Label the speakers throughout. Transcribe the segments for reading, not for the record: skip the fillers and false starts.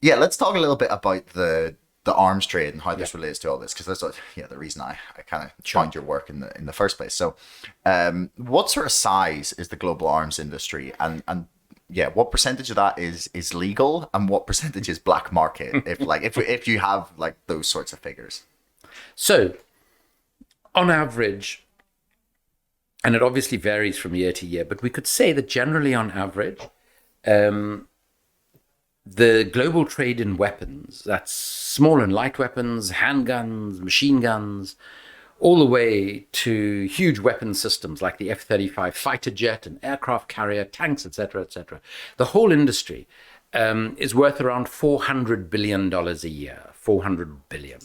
Speaker 1: Yeah, let's talk a little bit about the arms trade and how this relates to all this, because that's the reason I kind of joined your work in the first place. So, what sort of size is the global arms industry, and yeah, what percentage of that is legal, and what percentage is black market? if you have like those sorts of figures.
Speaker 2: So, on average, and it obviously varies from year to year, but we could say that generally on average, the global trade in weapons, that's small and light weapons, handguns, machine guns, all the way to huge weapon systems like the F-35 fighter jet and aircraft carrier, tanks, etc., etc. The whole industry is worth around $400 billion a year, 400 billion.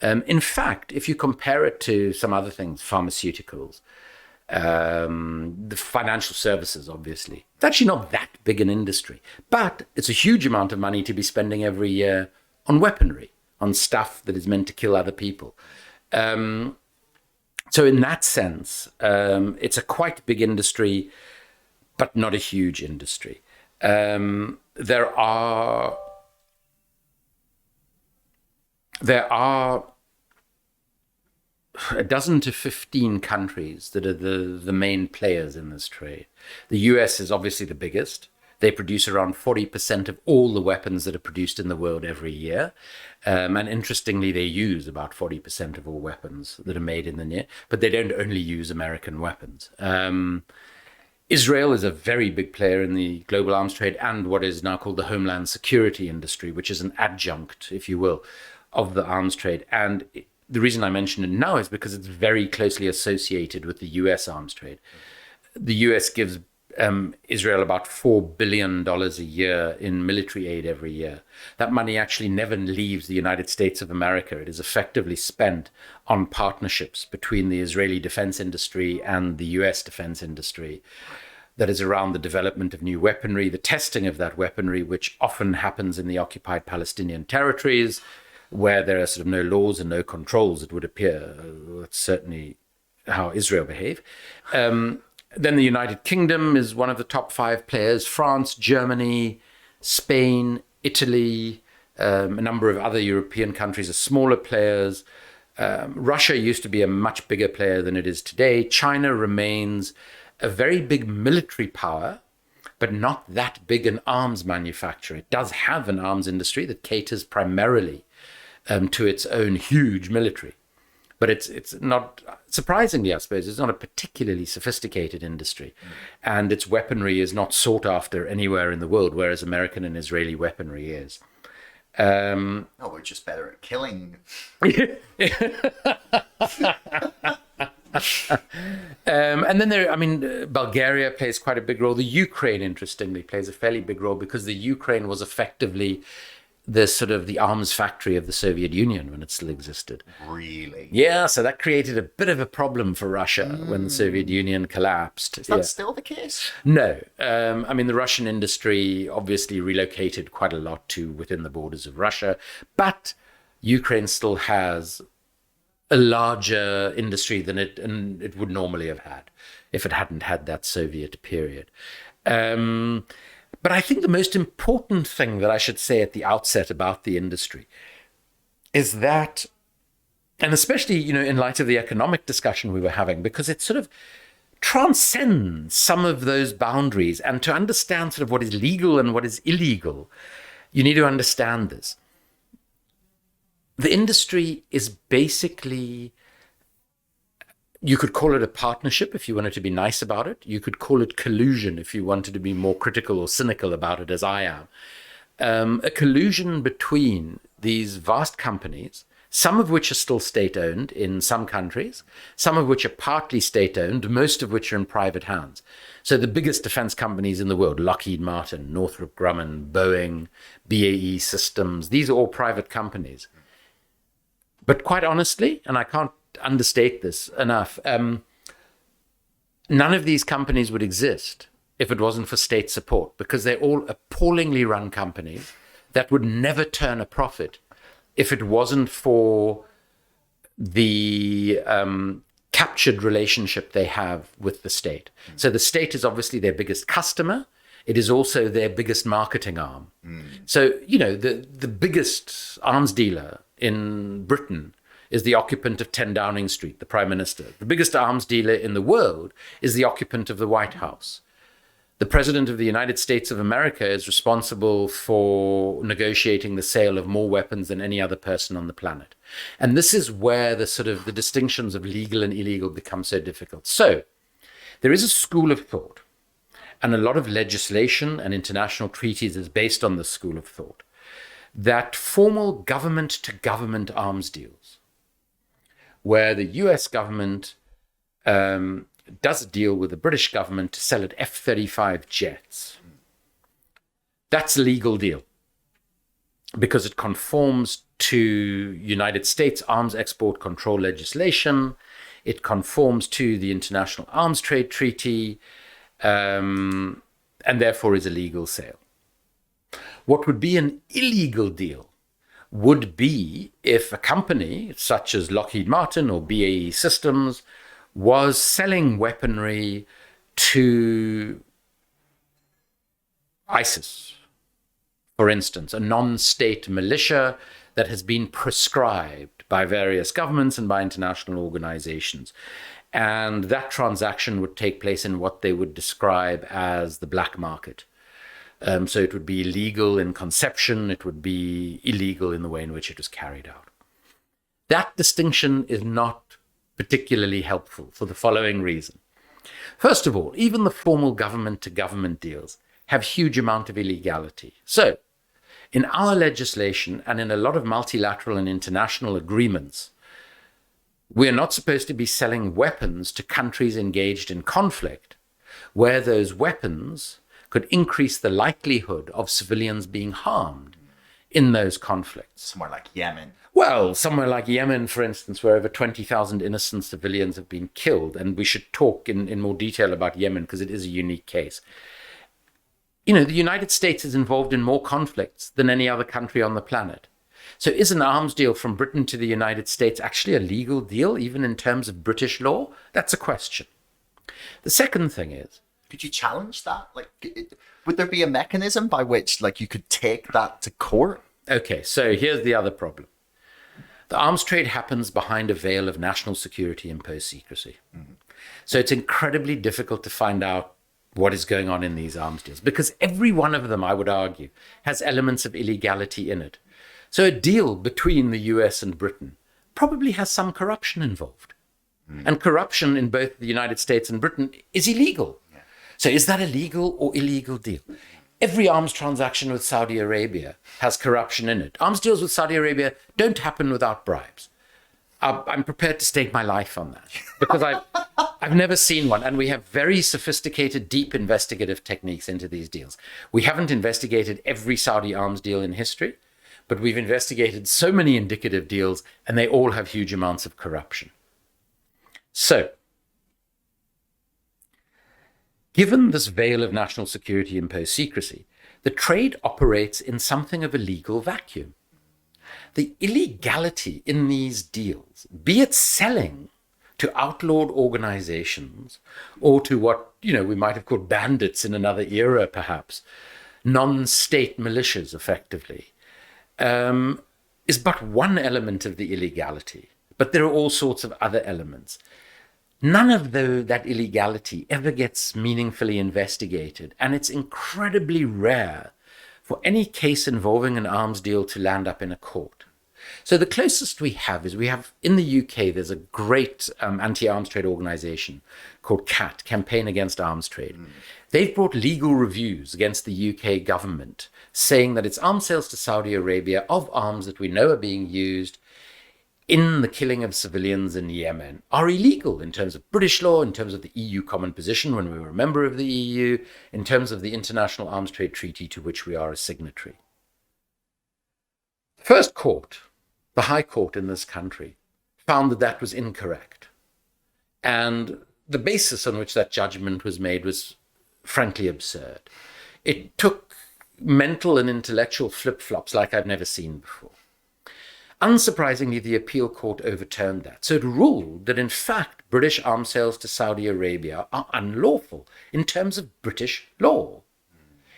Speaker 2: In fact, if you compare it to some other things, pharmaceuticals, the financial services, obviously, it's actually not that big an industry, but it's a huge amount of money to be spending every year on weaponry, on stuff that is meant to kill other people. So in that sense, it's a quite big industry, but not a huge industry. There are a dozen to 15 countries that are the main players in this trade. The US is obviously the biggest. They produce around 40% of all the weapons that are produced in the world every year. And interestingly, they use about 40% of all weapons that are made in the near, but they don't only use American weapons. Israel is a very big player in the global arms trade and what is now called the Homeland security industry, which is an adjunct, if you will, of the arms trade. And the reason I mention it now is because it's very closely associated with the US arms trade. The US gives Israel about $4 billion a year in military aid every year. That money actually never leaves the United States of America. It is effectively spent on partnerships between the Israeli defense industry and the US defense industry. That is around the development of new weaponry, the testing of that weaponry, which often happens in the occupied Palestinian territories, where there are sort of no laws and no controls, it would appear. That's certainly how Israel behave. Then the United Kingdom is one of the top 5 players. France, Germany, Spain, Italy, a number of other European countries are smaller players. Russia used to be a much bigger player than it is today. China remains a very big military power, but not that big an arms manufacturer. It does have an arms industry that caters primarily to its own huge military. But it's not, surprisingly, I suppose, it's not a particularly sophisticated industry. And its weaponry is not sought after anywhere in the world, whereas American and Israeli weaponry is.
Speaker 1: No, we're just better at killing.
Speaker 2: And then Bulgaria plays quite a big role. The Ukraine, interestingly, plays a fairly big role because the Ukraine was effectively the arms factory of the Soviet Union when it still existed.
Speaker 1: Really?
Speaker 2: Yeah, so that created a bit of a problem for Russia when the Soviet Union collapsed.
Speaker 1: Is that still the case?
Speaker 2: No. The Russian industry obviously relocated quite a lot to within the borders of Russia, but Ukraine still has a larger industry than it would normally have had if it hadn't had that Soviet period. But I think the most important thing that I should say at the outset about the industry is that, and especially, in light of the economic discussion we were having, because it sort of transcends some of those boundaries. And to understand sort of what is legal and what is illegal, you need to understand this. The industry is basically, you could call it a partnership if you wanted to be nice about it. You could call it collusion if you wanted to be more critical or cynical about it, as I am. A collusion between these vast companies, some of which are still state-owned in some countries, some of which are partly state-owned, most of which are in private hands. So the biggest defense companies in the world, Lockheed Martin, Northrop Grumman, Boeing, BAE Systems, these are all private companies. But quite honestly, and I can't understate this enough, none of these companies would exist if it wasn't for state support, because they're all appallingly run companies that would never turn a profit if it wasn't for the captured relationship they have with the state. So the state is obviously their biggest customer, it is also their biggest marketing arm. So, the biggest arms dealer in Britain is the occupant of 10 Downing Street, the Prime Minister. The biggest arms dealer in the world is the occupant of the White House. The President of the United States of America is responsible for negotiating the sale of more weapons than any other person on the planet. And this is where the distinctions of legal and illegal become so difficult. So there is a school of thought, and a lot of legislation and international treaties is based on this school of thought, that formal government-to-government arms deals, where the US government does a deal with the British government to sell it F-35 jets. That's a legal deal because it conforms to United States arms export control legislation. It conforms to the International Arms Trade Treaty, and therefore is a legal sale. What would be an illegal deal would be if a company such as Lockheed Martin or BAE Systems was selling weaponry to ISIS, for instance, a non-state militia that has been prescribed by various governments and by international organizations. And that transaction would take place in what they would describe as the black market. So it would be illegal in conception, it would be illegal in the way in which it was carried out. That distinction is not particularly helpful for the following reason. First of all, even the formal government-to-government deals have huge amount of illegality. So, in our legislation and in a lot of multilateral and international agreements, we're not supposed to be selling weapons to countries engaged in conflict where those weapons could increase the likelihood of civilians being harmed in those conflicts.
Speaker 1: Somewhere like Yemen.
Speaker 2: Well, somewhere like Yemen, for instance, where over 20,000 innocent civilians have been killed, and we should talk in more detail about Yemen because it is a unique case. The United States is involved in more conflicts than any other country on the planet. So is an arms deal from Britain to the United States actually a legal deal, even in terms of British law? That's a question. The second thing is,
Speaker 1: could you challenge that? Would there be a mechanism by which, you could take that to court?
Speaker 2: Okay, so here's the other problem. The arms trade happens behind a veil of national security imposed secrecy. Mm-hmm. So it's incredibly difficult to find out what is going on in these arms deals, because every one of them, I would argue, has elements of illegality in it. So a deal between the US and Britain probably has some corruption involved. Mm. And corruption in both the United States and Britain is illegal. Yeah. So is that a legal or illegal deal? Every arms transaction with Saudi Arabia has corruption in it. Arms deals with Saudi Arabia don't happen without bribes. I'm prepared to stake my life on that because I've never seen one. And we have very sophisticated, deep investigative techniques into these deals. We haven't investigated every Saudi arms deal in history, but we've investigated so many indicative deals, and they all have huge amounts of corruption. So, given this veil of national security imposed secrecy, the trade operates in something of a legal vacuum. The illegality in these deals, be it selling to outlawed organizations or to what, we might have called bandits in another era, perhaps, non-state militias, effectively, is but one element of the illegality. But there are all sorts of other elements. None of that illegality ever gets meaningfully investigated, and it's incredibly rare for any case involving an arms deal to land up in a court. So the closest we have is in the UK, there's a great anti-arms trade organization called CAT, Campaign Against Arms Trade. Mm. They've brought legal reviews against the UK government saying that its arms sales to Saudi Arabia of arms that we know are being used in the killing of civilians in Yemen are illegal in terms of British law, in terms of the EU common position when we were a member of the EU, in terms of the International Arms Trade Treaty to which we are a signatory. The first court, the High Court in this country, found that that was incorrect. And the basis on which that judgment was made was frankly absurd. It took mental and intellectual flip-flops like I've never seen before. Unsurprisingly, the appeal court overturned that. So it ruled that, in fact, British arms sales to Saudi Arabia are unlawful in terms of British law.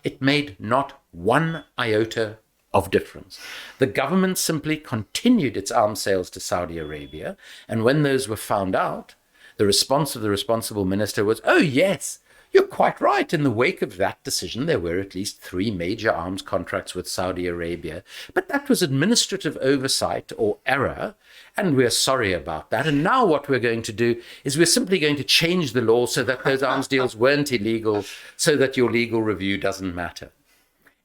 Speaker 2: It made not one iota of difference. The government simply continued its arms sales to Saudi Arabia, and when those were found out, the response of the responsible minister was, oh yes, you're quite right. In the wake of that decision, there were at least 3 major arms contracts with Saudi Arabia. But that was administrative oversight or error, and we're sorry about that. And now what we're going to do is we're simply going to change the law so that those arms deals weren't illegal, so that your legal review doesn't matter.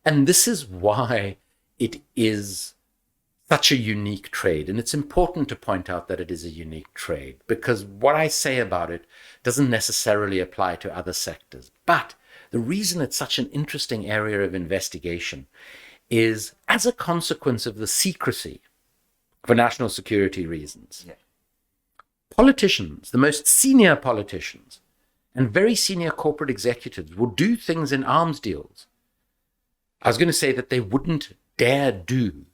Speaker 2: And this is why it is such a unique trade. And it's important to point out that it is a unique trade, because what I say about it doesn't necessarily apply to other sectors. But the reason it's such an interesting area of investigation is as a consequence of the secrecy for national security reasons. Yeah. Politicians, the most senior politicians and very senior corporate executives will do things in arms deals I was going to say that they wouldn't dare do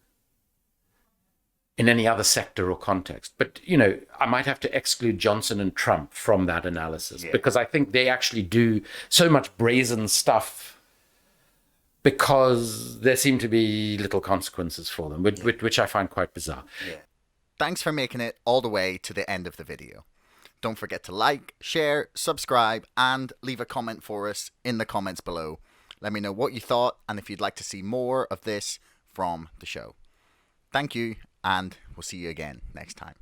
Speaker 2: in any other sector or context. But, I might have to exclude Johnson and Trump from that analysis, because I think they actually do so much brazen stuff because there seem to be little consequences for them, which I find quite bizarre.
Speaker 1: Yeah. Thanks for making it all the way to the end of the video. Don't forget to like, share, subscribe, and leave a comment for us in the comments below. Let me know what you thought and if you'd like to see more of this from the show. Thank you, and we'll see you again next time.